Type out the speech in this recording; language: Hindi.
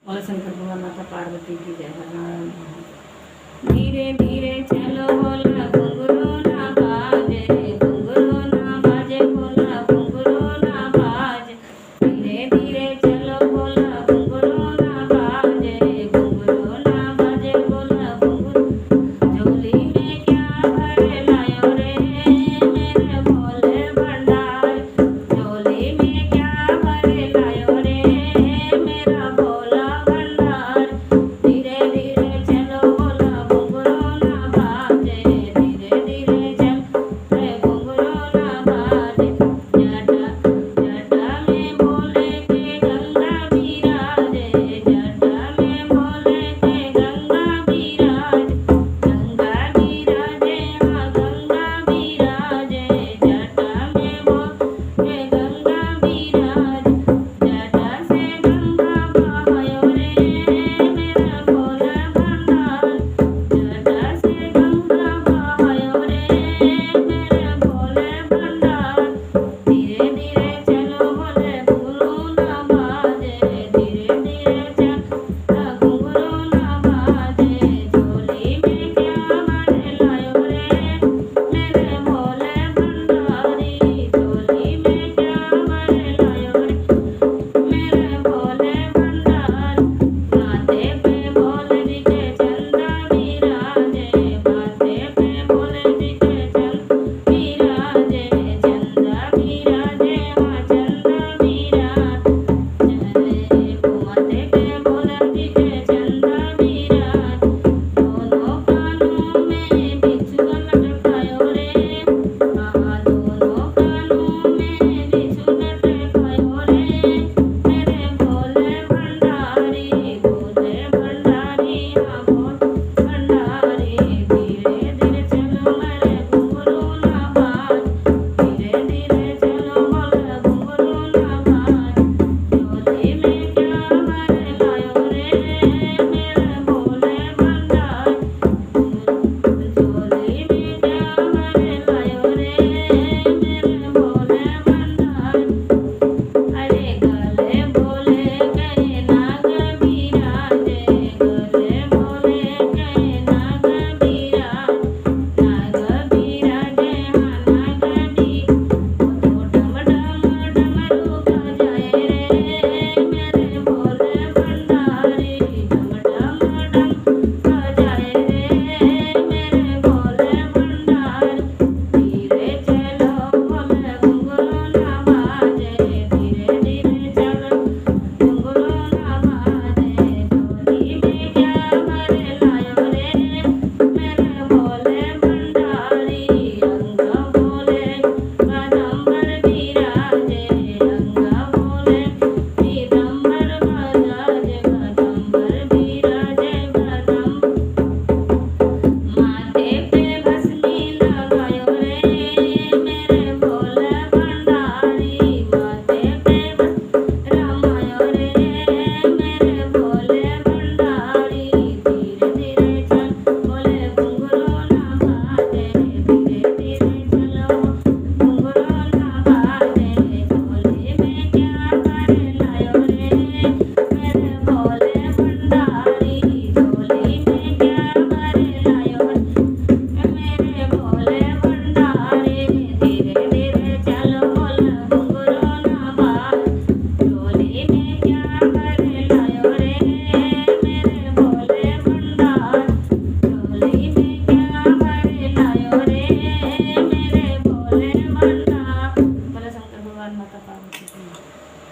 और शंकर भगवान माता पार्वती की जय। हर नारायण महादेव। धीरे धीरे चलो भोला घुंघरू ना बाजे, घुंघरू ना बाजे भोला घुंघरू ना बाजे। धीरे धीरे चलो भोला घुंघरू ना बाजे, घुंघरू ना बाजे भोला घुंघरू। झोली में क्या भर लायो रे मेरे भोले भंडार, झोली में क्या भर लायो रे मेरा भोला भंडार। धीरे धीरे चलो भोला घुंघरू ना बाजे, धीरे धीरे चल रे घुंघरू ना बाजे। जटा जटा में भोले के गंगा बिराजे, जटा में भोले के गंगा बिराजे। गंगा बिराजे हाँ गंगा बिराजे, जटा में भोले गंगा बिराजे। जटा से गंगा बहायो रे मेरा भोला भंडार, जटा से गंगा बहायो रे मेरे भोले भंडार। धीरे धीरे चलो भोले घुंघरू ना बाजे, धीरे धीरे